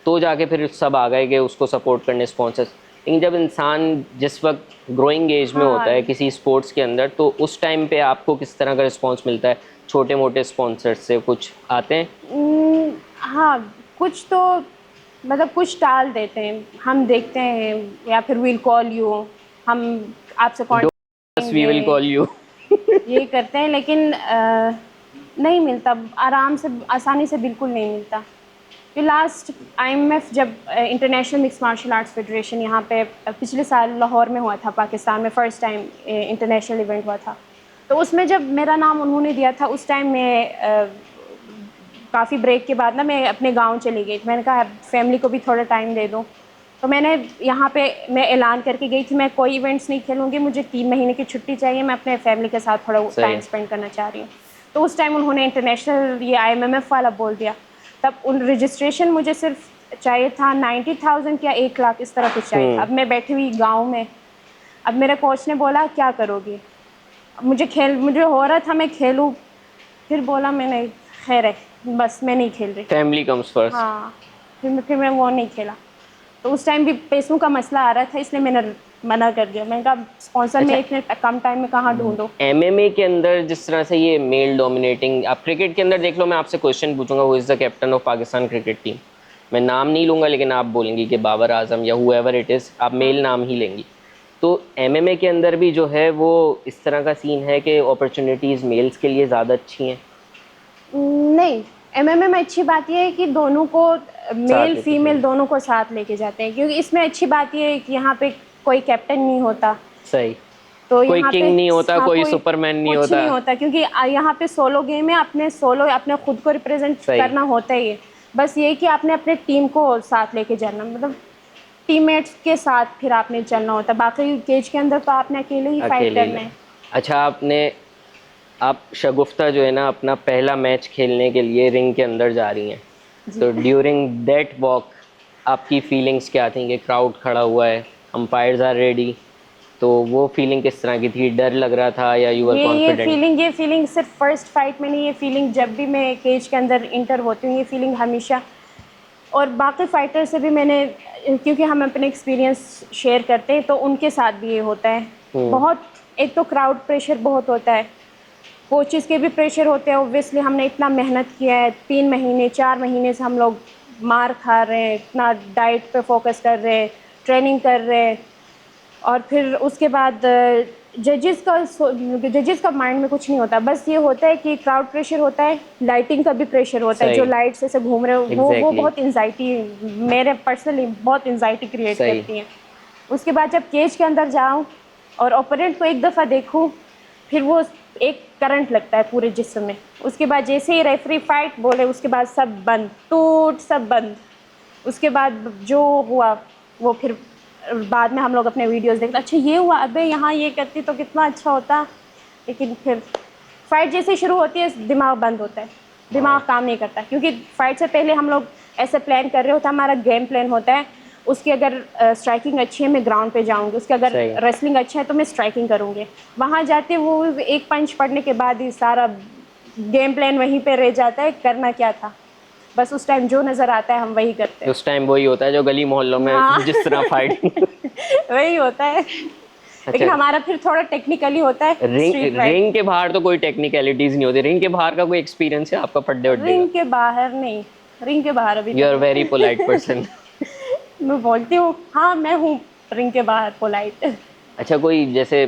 तो जाके फिर सब आ गए कि उसको सपोर्ट करने स्पॉन्सर्स। लेकिन जब इंसान जिस वक्त ग्रोइंग एज में होता हाँ। है किसी स्पोर्ट्स के अंदर, तो उस टाइम पे आपको किस तरह का रिस्पॉन्स मिलता है? छोटे मोटे स्पॉन्सर्स से कुछ आते हैं? हाँ, कुछ तो मतलब कुछ टाल देते हैं, हम देखते हैं, या फिर विल कॉल यू, हम आपसे कॉन्टेक्ट बस वी विल करेंगे, कॉल यू। ये करते हैं, लेकिन नहीं मिलता आराम से, आसानी से बिल्कुल नहीं मिलता। ये लास्ट IMF जब international mix martial arts federation यहाँ पे पिछले साल लाहौर में हुआ था, पाकिस्तान में फ़र्स्ट टाइम इंटरनेशनल इवेंट हुआ था, तो उसमें जब मेरा नाम उन्होंने दिया था उस टाइम मैं काफ़ी ब्रेक के बाद ना मैं अपने गांव चली गई। मैंने कहा फैमिली को भी थोड़ा टाइम दे दूं, तो मैंने यहाँ पे मैं ऐलान करके गई थी मैं कोई इवेंट्स नहीं खेलूँगी, मुझे 3 महीने की छुट्टी चाहिए, मैं अपने फैमिली के साथ थोड़ा टाइम स्पेंड करना चाह रही हूँ। तो उस टाइम उन्होंने इंटरनेशनल ये IMF वाला बोल दिया। तब उन रजिस्ट्रेशन मुझे सिर्फ चाहिए था 90,000 या 1 लाख इस तरह कुछ चाहिए था। अब मैं बैठी हुई गाँव में, अब मेरे कोच ने बोला क्या करोगी, मुझे हो रहा था मैं खेलूँ, फिर बोला मैंने खैर है बस मैं नहीं खेल रही, फैमिली कम्स फर्स्ट। हाँ, फिर मैं वो नहीं खेला। तो उस टाइम भी पैसों का मसला आ रहा था, इसलिए मैंने मना कर दिया। मैंने कहा स्पॉन्सर में इतने कम टाइम में कहाँ ढूंढो। MMA के अंदर जिस तरह से ये मेल डोमिनेटिंग, आप क्रिकेट के अंदर देख लो, मैं आपसे क्वेश्चन पूछूंगा who is the captain of Pakistan cricket team, मैं नाम नहीं लूँगा लेकिन आप बोलेंगी कि बाबर आजम या हुएवर इट इज़, आप मेल नाम ही लेंगी। तो MMA के अंदर भी जो है वो इस तरह का सीन है कि अपॉर्चुनिटीज़ मेल्स के लिए ज़्यादा अच्छी हैं? नहीं, MMA में अच्छी बात यह है कि दोनों को मेल फीमेल दोनों को साथ लेके जाते हैं, क्योंकि इसमें अच्छी बात यह है कि यहाँ पे कोई कैप्टन नहीं होता। सही। तो कोई यहाँ किंग पे नहीं होता, हाँ, कोई सुपरमैन नहीं कुछ होता। नहीं होता, क्योंकि यहाँ पे सोलो गेम है, अपने खुद को रिप्रेजेंट करना होता ही है। बस ये कि आपने अपने टीम को साथ लेके जाना, मतलब टीममेट्स के साथ फिर आपने चलना होता है। बाकी केज के अंदर तो आपने अकेले ही फाइट करना है। अच्छा, आप शगुफ्ता जो है ना अपना पहला मैच खेलने के लिए रिंग के अंदर जा रही हैं, तो ड्यूरिंग दैट वॉक आपकी फीलिंग्स क्या थी कि क्राउड खड़ा हुआ है, अंपायर्स आर रेडी, तो वो फीलिंग किस तरह की थी? डर लग रहा था या यू वर कॉन्फिडेंट? ये फीलिंग सिर्फ फर्स्ट फाइट में नहीं, ये फीलिंग जब भी मैं केज के अंदर इंटर होती हूँ, ये फीलिंग हमेशा, और बाकी फाइटर से भी मैंने, क्योंकि हम अपने एक्सपीरियंस शेयर करते हैं तो उनके साथ भी ये होता है। बहुत, एक तो क्राउड प्रेशर बहुत होता है, कोचेस के भी प्रेशर होते हैं। ऑब्वियसली हमने इतना मेहनत किया है, 3 महीने 4 महीने से हम लोग मार खा रहे हैं, इतना डाइट पे फोकस कर रहे हैं, ट्रेनिंग कर रहे हैं, और फिर उसके बाद जजेस का माइंड में कुछ नहीं होता, बस ये होता है कि क्राउड प्रेशर होता है, लाइटिंग का भी प्रेशर होता है, जो लाइट से घूम रहे हो वो बहुत एंजाइटी, मेरे पर्सनली बहुत एंजाइटी क्रिएट करती है। उसके बाद जब केज के अंदर जाऊँ और ओपोनेंट को एक दफ़ा देखूँ, फिर वो एक करंट लगता है पूरे जिस्म में। उसके बाद जैसे ही रेफरी फाइट बोले उसके बाद सब बंद, सब बंद। उसके बाद जो हुआ वो फिर बाद में हम लोग अपने वीडियोस देखते, अच्छा ये हुआ, अबे यहाँ ये करती तो कितना अच्छा होता। लेकिन फिर फाइट जैसे शुरू होती है दिमाग बंद होता है, दिमाग काम नहीं करता, क्योंकि फाइट से पहले हम लोग ऐसे प्लान कर रहे होते हैं, हमारा गेम प्लान होता है। उसकी अगर स्ट्राइकिंग अच्छी है मैं ग्राउंड पे जाऊंगी, उसकी अगर रेसलिंग अच्छा है तो मैं स्ट्राइकिंग करूंगी। वहाँ जाते वो एक पंच पड़ने के बाद ही सारा गेम प्लान वहीं पे रह जाता है, करना क्या था, बस उस टाइम जो नज़र आता है हम वही करते हैं। उस टाइम वही होता है जो गली मोहल्लों में जिस तरह फाइट वही होता है। लेकिन हमारा फिर थोड़ा टेक्निकली होता है। रिंग के बाहर तो कोई टेक्निकलिटीज नहीं होती। रिंग के बाहर का कोई एक्सपीरियंस है आपका? फड्डे रिंग के बाहर नहीं, रिंग के बाहर अभी you are very polite person. मैं बोलती हूँ हाँ मैं हूँ रिंग के बाहर पोलाइट। अच्छा, कोई जैसे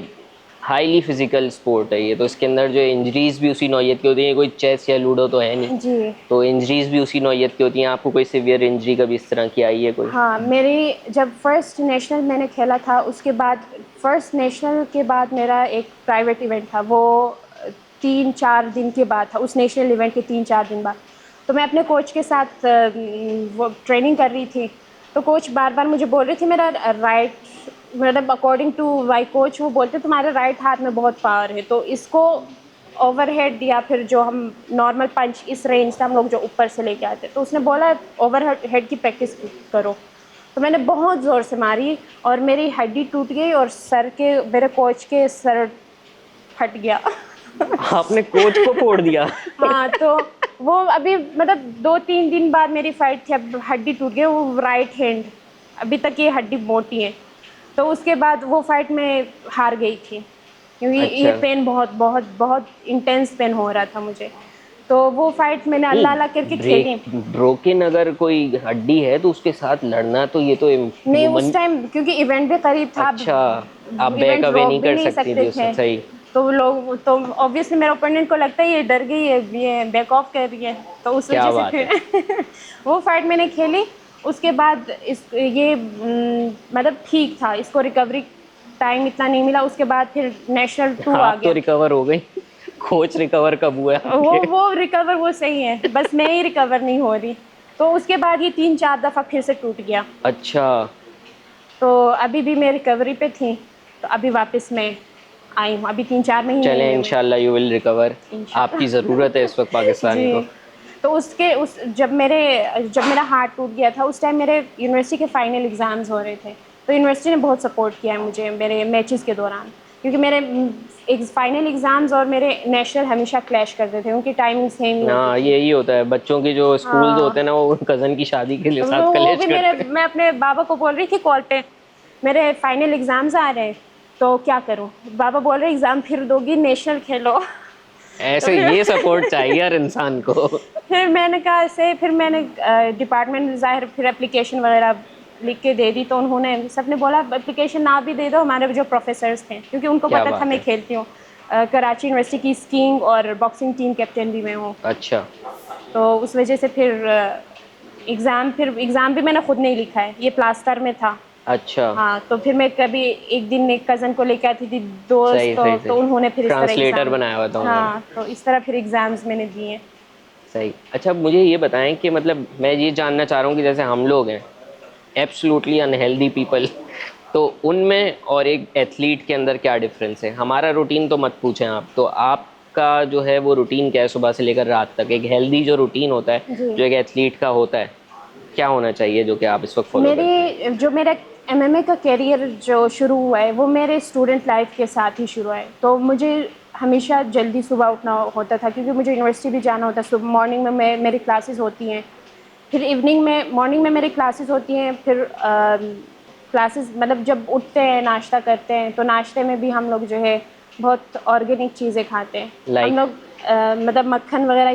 हाईली फिजिकल स्पोर्ट है ये, तो इसके अंदर जो इंजरीज भी उसी नौयत की होती हैं, कोई चेस या लूडो तो है नहीं जी, तो इंजरीज भी उसी नौयत की होती हैं। आपको कोई सीवियर इंजरी कभी इस तरह की आई है कोई? हाँ, मेरी जब फर्स्ट नेशनल मैंने खेला था, उसके बाद फर्स्ट नेशनल के बाद मेरा एक प्राइवेट इवेंट था, वो 3-4 दिन के बाद था, उस नेशनल इवेंट के 3-4 दिन बाद। तो मैं अपने कोच के साथ वो ट्रेनिंग कर रही थी, तो कोच बार बार मुझे बोल रही थी मेरा राइट, मतलब अकॉर्डिंग टू माई कोच वो बोलते तुम्हारे राइट हाथ में बहुत पावर है, तो इसको ओवरहेड दिया, फिर जो हम नॉर्मल पंच इस रेंज से हम लोग जो ऊपर से लेके आते, तो उसने बोला ओवरहेड की प्रैक्टिस करो। तो मैंने बहुत ज़ोर से मारी और मेरी हड्डी टूट गई और मेरे कोच के सर फट गया। आपने कोच को फोड़ दिया? हाँ, तो वो अभी मतलब 2-3 दिन बाद मेरी फाइट थी, अब हड्डी टूट गई, वो राइट हैंड, अभी तक ये हड्डी मोटी है। तो उसके बाद वो फाइट में हार गई थी, क्योंकि ये पेन बहुत बहुत बहुत इंटेंस पेन हो रहा था मुझे। तो वो फाइट मैंने अल्लाह अल्लाह करके खेली। ब्रोकन अगर कोई हड्डी है तो उसके साथ लड़ना तो ये तो नहीं, उस टाइम क्योंकि इवेंट भी करीब था। अच्छा, आप बैक अवे नहीं कर सकती थी उससे। सही। तो लोग तो ऑब्वियसली मेरे ओपोनेंट को लगता है ये डर गई है, ये बैक ऑफ कर रही है, तो उस क्या वजह से बात फिर वो फाइट मैंने खेली। उसके बाद इस ये मतलब ठीक था, इसको रिकवरी टाइम इतना नहीं मिला। उसके बाद फिर नेशनल 2 आ आप तो गया। रिकवर हो गई, कोच रिकवर कब हुआ आपके? वो रिकवर वो सही है, बस मैं ही रिकवर नहीं हो रही। तो उसके बाद ये 3-4 दफ़ा फिर से टूट गया। अच्छा, तो अभी भी मैं रिकवरी पे थी, तो अभी वापस मैं आई हूँ, अभी 3-4 महीने चलें हुए हैं। इंशाल्लाह यू विल रिकवर, आपकी ज़रूरत है इस वक्त पाकिस्तान को। जी। तो जब मेरा हार्ट टूट गया था, उस टाइम मेरे यूनिवर्सिटी के फाइनल एग्ज़ाम्स हो रहे थे। तो यूनिवर्सिटी ने बहुत सपोर्ट किया है मुझे मेरे मैचेस के दौरान, क्योंकि मेरे फाइनल एग्ज़ाम्स और मेरे नेशनल हमेशा क्लैश करते थे, उनकी टाइमिंग सेम नहीं हाँ, होती थी। यही होता है बच्चों की, जो स्कूल हाँ। होते हैं ना वो कज़न की शादी के लिए तो साथ वो कलेश भी करते हैं। मैं अपने बाबा को बोल रही थी कॉल पे, मेरे फाइनल एग्ज़ाम्स आ रहे हैं, तो क्या करूँ? बाबा बोल रहे एग्ज़ाम फिर दोगी, नेशनल खेलो। तो ऐसे ये सपोर्ट चाहिए हर इंसान को। फिर मैंने कहा ऐसे, फिर मैंने डिपार्टमेंट ज़ाहिर फिर एप्लीकेशन वगैरह लिख के दे दी। तो उन्होंने सबने बोला एप्लीकेशन ना भी दे दो, हमारे जो प्रोफेसर्स थे, क्योंकि उनको क्या पता था बात मैं है। खेलती हूँ। कराची यूनिवर्सिटी की स्कीइंग और बॉक्सिंग टीम कैप्टन भी मैं हूँ। अच्छा, तो उस वजह से फिर एग्ज़ाम भी मैंने खुद नहीं लिखा है, ये प्लास्टर में था। अच्छा, हाँ, तो फिर मैं कभी एक दिन एक कज़न को लेके आती थी, दोस्त, सही सही तो सही, उन्होंने फिर इस तरह ट्रांसलेटर एग्ज़ाम, बनाया हुआ था उन्होंने। हाँ, तो इस तरह फिर एग्ज़ाम्स मैंने दिए। सही। अच्छा, मुझे ये बताएं कि मतलब मैं ये जानना चाह रहा हूँ कि जैसे हम लोग हैं एब्सोल्युटली अनहेल्दी पीपल, तो उनमें और एक एथलीट के अंदर क्या डिफरेंस है? हमारा रूटीन तो मत पूछें आप, तो आपका जो है वो रूटीन क्या है सुबह से लेकर रात तक? एक हेल्दी जो रूटीन होता है, जी। जो एक एथलीट का होता है, क्या होना चाहिए जो कि आप इस वक्त फॉलो करते हैं? मेरा एमएमए का करियर जो शुरू हुआ है, वो मेरे स्टूडेंट लाइफ के साथ ही शुरू हुआ है। तो मुझे हमेशा जल्दी सुबह उठना होता था, क्योंकि मुझे यूनिवर्सिटी भी जाना होता है। सुबह मॉर्निंग में मेरी क्लासेस होती हैं, फिर मॉर्निंग में मेरी क्लासेस होती हैं, फिर क्लासेस मतलब जब उठते हैं नाश्ता करते हैं, तो नाश्ते में भी हम लोग जो है बहुत ऑर्गेनिक चीज़ें खाते हैं। हम लाइक? लोग मतलब मक्खन वगैरह,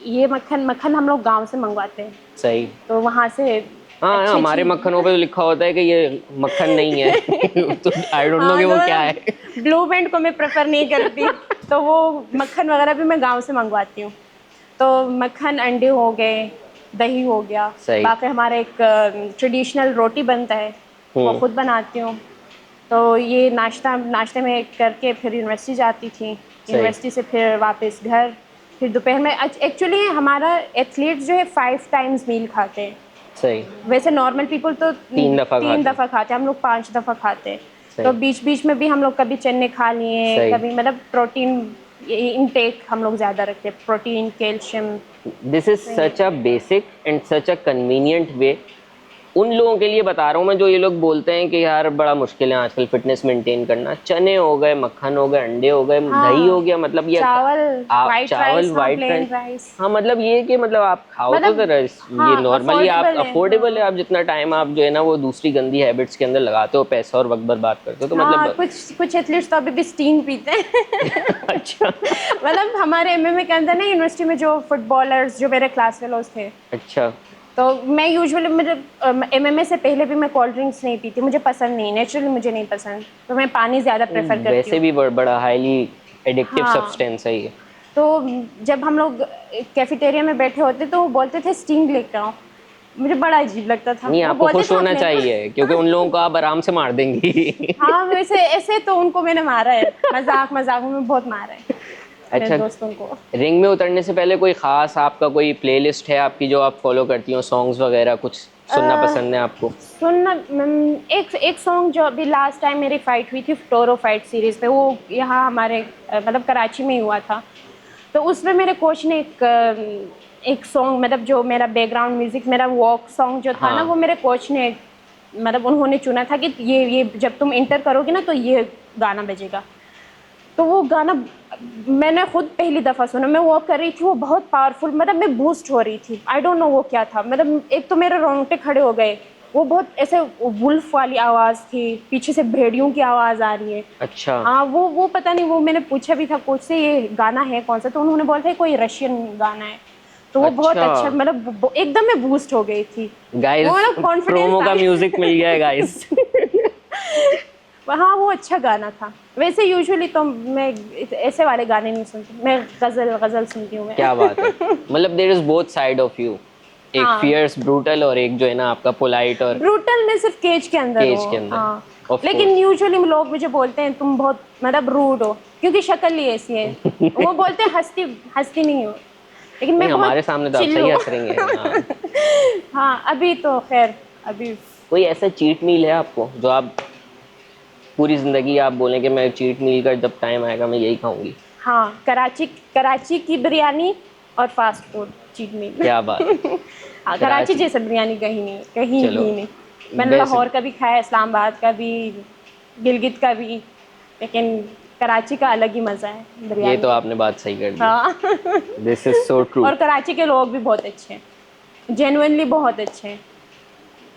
ये मक्खन हम लोग गांव से मंगवाते हैं, सही। तो वहाँ से हाँ हाँ, अच्छी हमारे अच्छी मक्खनों पे तो लिखा होता है कि ये मक्खन नहीं है। तो आई डोंट नो हाँ, कि वो क्या है। तो ब्लू बैंड को मैं प्रेफर नहीं करती, तो वो मक्खन वगैरह भी मैं गांव से मंगवाती हूँ। तो मक्खन, अंडे हो गए, दही हो गया, सही। बाकी हमारा एक ट्रेडिशनल रोटी बनता है, वो खुद बनाती हूँ। तो ये नाश्ते में करके फिर यूनिवर्सिटी जाती थी, सही। यूनिवर्सिटी से फिर वापस घर, फिर दोपहर में। एक्चुअली हमारा एथलीट्स जो है 5 टाइम्स मील खाते हैं। सही। वैसे नॉर्मल पीपल तो 3 दफ़ा 3 खाते हैं। दफ़ा खाते हैं, हम लोग 5 दफ़ा खाते हैं। सही। तो बीच बीच में भी हम लोग कभी चने खा लिए, सही। कभी मतलब प्रोटीन इनटेक हम लोग ज़्यादा रखते हैं, protein, calcium. This is such a basic and such a convenient way. उन लोगों के लिए बता रहा हूँ मैं जो ये लोग बोलते हैं कि यार बड़ा मुश्किल है आजकल फिटनेस मेंटेन करना। चने हो गए, मक्खन हो गए, अंडे हो गए, दही हो हाँ, गया, मतलब ये चावल, आप वाइट चावल, राइस, हाँ, वाइट प्लेन राइस। राइस, हाँ, मतलब ये कि मतलब आप खाओ तो मतलब जरा ये हाँ, नॉर्मली आप अफोर्डेबल है। अफोर्डेबल है। हाँ आप जितना टाइम आप जो है ना वो दूसरी गंदी हैबिट्स के अंदर लगाते हो, पैसा और वक्त बर्बाद करते हो, तो हाँ, मतलब कुछ एथलीट्स तो अभी भी स्टिंग पीते हैं। अच्छा। मतलब हमारे एमएमए के अंदर ना, यूनिवर्सिटी में जो फुटबॉलर्स जो मेरे क्लास फेलोज थे, अच्छा। तो मैं यूजुअली मेरे एमएमए से पहले भी मैं कोल्ड ड्रिंक्स नहीं पीती, मुझे पसंद नहीं, नेचुरली मुझे नहीं पसंद, तो मैं पानी ज़्यादा प्रेफर करती वैसे हूँ। भी बड़ा हाईली एडिक्टिव हाँ, सब्सटेंस है ये। तो जब हम लोग कैफेटेरिया में बैठे होते तो वो बोलते थे स्टिंग लेकर आओ, मुझे बड़ा अजीब लगता था। नहीं, वो आपको बोलते खुश थे होना अपने चाहिए क्योंकि उन लोगों को आप आराम से मार देंगी। हाँ, वैसे ऐसे तो उनको मैंने मारा है, मजाक मजाक में बहुत मारा है मेरे अच्छा, दोस्तों को। रिंग में उतरने से पहले कोई खास आपका कोई प्लेलिस्ट है आपकी जो आप फॉलो करती हो? सॉन्ग्स वगैरह कुछ सुनना पसंद है आपको? सुनना, एक सॉन्ग जो अभी लास्ट टाइम मेरी फाइट हुई थी टोरो फाइट सीरीज पे, वो यहाँ हमारे मतलब कराची में ही हुआ था। तो उसमें मेरे कोच ने एक सॉन्ग, मतलब जो मेरा बैकग्राउंड म्यूजिक, मेरा वॉक सॉन्ग जो था ना, वो हाँ। मेरे कोच ने मतलब उन्होंने चुना था कि ये जब तुम इंटर करोगे ना तो ये गाना बजेगा। तो वो गाना मैंने खुद पहली दफ़ा सुना, मैं वॉक कर रही थी, वो बहुत पावरफुल, मतलब मैं बूस्ट हो रही थी, आई डोंट नो वो क्या था। मतलब एक तो मेरे रोंगटे खड़े हो गए, वो बहुत ऐसे वुल्फ वाली आवाज़ थी, पीछे से भेड़ियों की आवाज़ आ रही है। अच्छा। हाँ, वो पता नहीं, वो मैंने पूछा भी था कोच से ये गाना है कौन सा, तो उन्होंने बोला था कोई रशियन गाना है। तो वो बहुत अच्छा अच्छा, मतलब एकदम मैं बूस्ट हो गई थी, वो गाइस, मतलब कॉन्फिडेंस प्रोमो आ का गया। म्यूजिक मिल गया है गाइस। हाँ, वो अच्छा गाना था। वैसे यूजुअली तो मैं ऐसे वाले गाने नहीं सुनती, मैं गज़ल सुनती हूँ मैं। क्या बात है, मतलब there is both side of you, एक हाँ। फियर्स ब्रूटल और एक जो है ना आपका पोलाइट और ब्रूटल मैं सिर्फ केज के अंदर केज हूँ। के अंदर। हाँ। Of लेकिन course. यूजुअली लोग मुझे बोलते हैं तुम बहुत मतलब रूड हो, क्योंकि शक्ल ही ऐसी है। वो बोलते हैं हंसती हंसती नहीं हो, लेकिन नहीं, मैं बहुत हमारे सामने तो आप चिल सही हूँ। हंस रही हैं। हाँ। हाँ अभी तो खैर अभी। कोई ऐसा चीट मील है आपको जो आप पूरी जिंदगी आप बोलें कि मैं चीट मील का जब टाइम आएगा मैं यही खाऊंगी? हाँ, कराची की बिरयानी और फास्ट फूड चीट मील। क्या बात है। हाँ, कराची कराची, जैसा बिरयानी कहीं नहीं, कहीं चलो भी नहीं। मैंने वैसे लाहौर का भी खाया, इस्लामाबाद का भी, गिलगित का भी, लेकिन कराची का अलग ही मज़ा है ये बिरयानी तो का। आपने बात सही कर दी। हाँ। This is so true. और कराची के लोग भी बहुत अच्छे हैं, जेन्युइनली बहुत अच्छे हैं।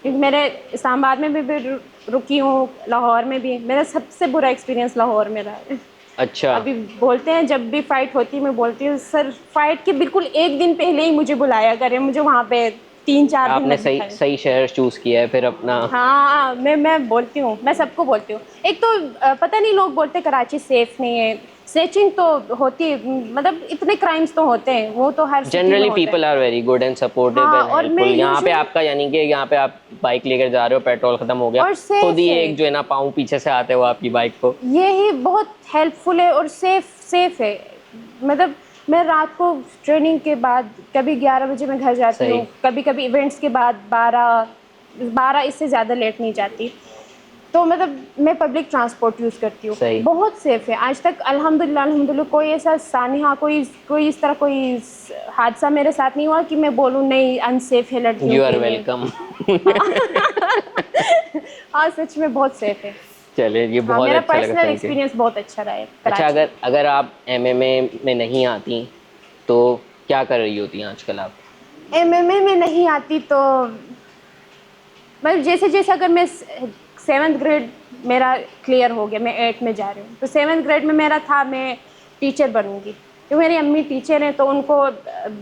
क्योंकि मेरे इस्लामाबाद में भी रुकी हूँ, लाहौर में भी। मेरा सबसे बुरा एक्सपीरियंस लाहौर में रहा है। अच्छा, अभी बोलते हैं जब भी फाइट होती है, मैं बोलती हूँ सर फाइट के बिल्कुल एक दिन पहले ही मुझे बुलाया करें, मुझे वहाँ पे 3-4 दिन आपने मत सही दिखाएं। सही शहर चूज किया है फिर अपना। हाँ मैं बोलती हूँ, मैं सबको बोलती हूँ। एक तो पता नहीं लोग बोलते कराची सेफ नहीं है, स्नैचिंग तो होती है, मतलब इतने क्राइम्स तो होते हैं, वो तो हर सिटी में जनरली होते हैं। People are very good and supportive हाँ एंड और मैं हेल्पफुल। यहाँ पे यूजुअली आपका यानी कि यहाँ पे आप बाइक लेकर जा रहे हो, पेट्रोल खत्म हो गया, और खुद सेफ ही है, एक जो है ना पाँव पीछे से आते हो आपकी बाइक को। ये ही बहुत हेल्पफुल है और सेफ है। मतलब मैं रात को ट्रेनिंग के बाद कभी 11 बजे मैं घर जाती सही। हूँ, कभी कभी इवेंट्स के बाद 12 इससे ज़्यादा लेट नहीं जाती। तो मतलब मैं पब्लिक ट्रांसपोर्ट यूज़ करती हूँ, सही। बहुत सेफ़ है। आज तक अल्हम्दुलिल्लाह कोई ऐसा सानिहा कोई इस तरह कोई हादसा मेरे साथ नहीं हुआ कि मैं बोलूँ नहीं अनसेफ है लड़कियों यू आर के लिए। वेलकम। हाँ सच में बहुत सेफ़ है। चलिए, ये हाँ बहुत मेरा अच्छा लगा पर्सनल सुन के। एक्सपीरियंस बहुत अच्छा रहा है अच्छा, कराची। अगर अगर आप एमएमए में नहीं आती तो क्या कर रही होती हैं आजकल आप? एमएमए में नहीं आती तो मतलब जैसे जैसे अगर मैं 7th ग्रेड मेरा क्लियर हो गया, मैं 8th में जा रही हूँ, तो 7th ग्रेड में मेरा था मैं टीचर बनूंगी, क्योंकि मेरी अम्मी टीचर हैं, तो उनको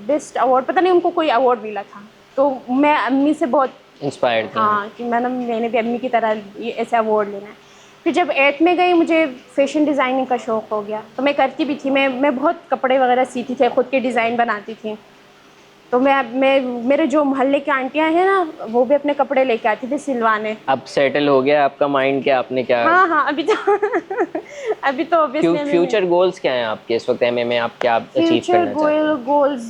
बेस्ट अवार्ड, पता नहीं उनको कोई अवार्ड मिला था, तो मैं अम्मी से बहुत इंस्पायर्ड थी आप? हाँ कि मैंने भी अम्मी की तरह ये ऐसे अवार्ड लेना है। फिर जब 8th में गई मुझे फैशन डिज़ाइनिंग का शौक़ हो गया, तो मैं करती भी थी, मैं बहुत कपड़े वगैरह सीती थी, खुद के डिज़ाइन बनाती थी। तो मैं मेरे जो मोहल्ले की आंटियां हैं ना, वो भी अपने कपड़े लेके आती थी सिलवाने। अब सेटल हो गया आपका माइंड, क्या आपने क्या हाँ हाँ अभी तो अभी तो ऑब्वियसली मैं फ्यूचर गोल्स क्या हैं आपके इस वक्त? एमए में आप क्या अचीव फ्यूचर करना चाहते हैं? गोल्स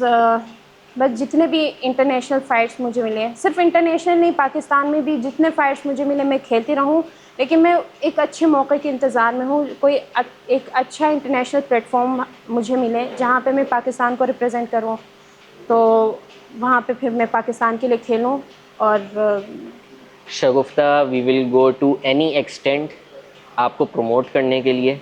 बस जितने भी इंटरनेशनल फ़ाइट्स मुझे मिले, सिर्फ इंटरनेशनल नहीं, पाकिस्तान में भी जितने फ़ाइट्स मुझे मिले मैं खेलती रहूँ, लेकिन मैं एक अच्छे मौके के इंतज़ार में हूँ। कोई एक अच्छा इंटरनेशनल प्लेटफॉर्म मुझे मिले जहाँ पे मैं पाकिस्तान को रिप्रेजेंट करूँ, तो वहाँ पे फिर मैं पाकिस्तान के लिए खेलूँ। और Shagufta, we will go to any extent आपको प्रमोट करने के लिए,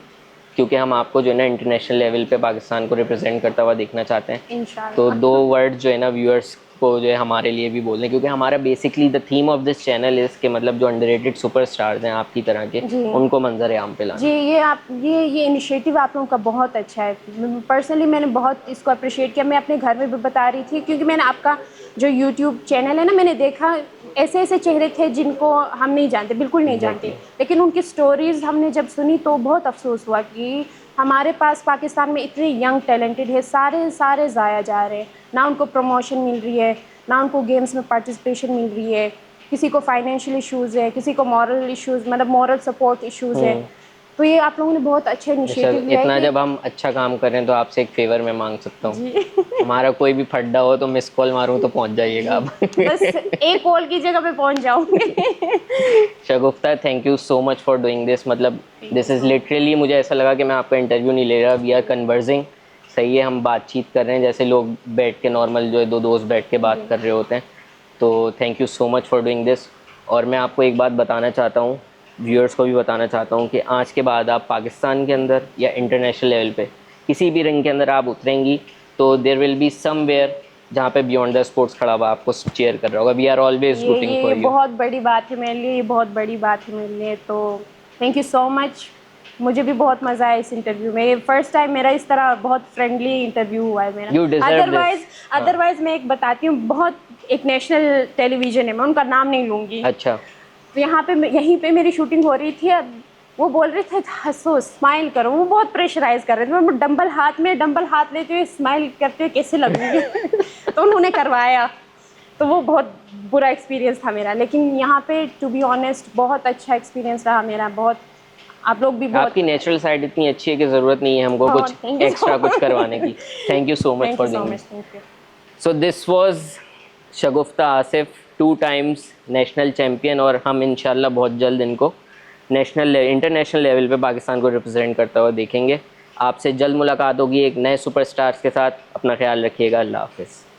क्योंकि हम आपको जो है ना इंटरनेशनल लेवल पे पाकिस्तान को रिप्रेजेंट करता हुआ देखना चाहते हैं। तो इंशाल्लाह 2 वर्ड जो है ना व्यूअर्स को जो है हमारे लिए भी बोल दें, क्योंकि हमारा basically the theme of this channel is के मतलब जो अंडररेटेड सुपरस्टार्स हैं आपकी तरह के, जी उनको मंजर आम पे जी, लाना। ये इनिशिएटिव आप लोगों का बहुत अच्छा है। पर्सनली मैंने बहुत इसको अप्रिशिएट किया। मैं अपने घर में भी बता रही थी, क्योंकि मैंने आपका जो यूट्यूब चैनल है ना, मैंने देखा ऐसे ऐसे चेहरे थे जिनको हम नहीं जानते, बिल्कुल नहीं जानते, एग्जैक्टली। लेकिन उनकी स्टोरीज़ हमने जब सुनी तो बहुत अफसोस हुआ कि हमारे पास पाकिस्तान में इतने यंग टैलेंटेड है, सारे ज़ाया जा रहे हैं, ना उनको प्रमोशन मिल रही है, ना उनको गेम्स में पार्टिसिपेशन मिल रही है, किसी को फाइनेंशियल इश्यूज़ है, किसी को मॉरल इश्यूज़ मतलब मॉरल सपोर्ट इश्यूज़ है। तो ये आप लोगों ने बहुत अच्छा सर, इनिशिएटिव लिया है इतना कि जब हम अच्छा काम कर रहे हैं तो आपसे एक फेवर मैं मांग सकता हूँ। जी हमारा कोई भी फड्डा हो तो मिस कॉल मारूँ तो पहुँच जाइएगा जी, आप। बस एक कॉल की जगह पे पहुंच जाऊंगी। Shagufta, thank you so much for doing this. मतलब thank you this is so much. Literally, मुझे ऐसा लगा कि मैं आपका इंटरव्यू नहीं ले रहा, वी आर कन्वर्जिंग। सही है, हम बातचीत कर रहे हैं जैसे लोग बैठ के नॉर्मल जो है 2 दोस्त बैठ के बात जी कर रहे होते हैं। तो thank you so much for doing this. और मैं आपको एक बात बताना चाहता हूँ, व्यूअर्स को भी बताना चाहता हूँ कि आज के बाद आप पाकिस्तान के अंदर या इंटरनेशनल लेवल पे किसी भी रिंग के अंदर आप उतरेंगी तो देयर विल बी समवेयर जहाँ पे बियॉन्ड द स्पोर्ट्स खड़ा हुआ आपको चेयर कर रहा होगा। वी आर ऑलवेज रूटिंग ये फॉर यू। बहुत बड़ी बात है मेरे लिए, ये बहुत बड़ी बात है मेरे लिए। तो थैंक यू सो मच। मुझे भी बहुत मज़ा आया इस इंटरव्यू में। ये फर्स्ट टाइम मेरा इस तरह बहुत फ्रेंडली इंटरव्यू हुआ है मेरा। You deserve this. अदरवाइज मैं एक बताती हूँ, बहुत एक नेशनल टेलीविज़न है, मैं उनका नाम नहीं लूँगी, अच्छा। तो यहाँ पे यहीं पे मेरी शूटिंग हो रही थी। अब वो बोल रहे थे हंसो, स्माइल करो, वो बहुत प्रेशराइज कर रहे थे। मैं डंबल हाथ लेते हुए स्माइल करते हुए कैसे लगूंगी तो उन्होंने करवाया। तो वो बहुत बुरा एक्सपीरियंस था मेरा, लेकिन यहाँ पे टू बी ऑनेस्ट बहुत अच्छा एक्सपीरियंस रहा मेरा। बहुत, आप लोग भी बहुत। आपकी नेचुरल साइड इतनी अच्छी है कि ज़रूरत नहीं है हमको कुछ थैंक यू एक्स्ट्रा कुछ करवाने की। Thank you so much thank for you so giving. Much, thank you. So this was Shagufta Asif, 2 times national champion, और हम इंशाल्लाह बहुत जल्द इनको इंटरनेशनल लेवल पे पाकिस्तान को रिप्रेजेंट करता हुआ देखेंगे। आपसे जल्द मुलाकात होगी एक नए सुपरस्टार्स के साथ। अपना ख्याल रखिएगा। अल्लाह हाफिज़।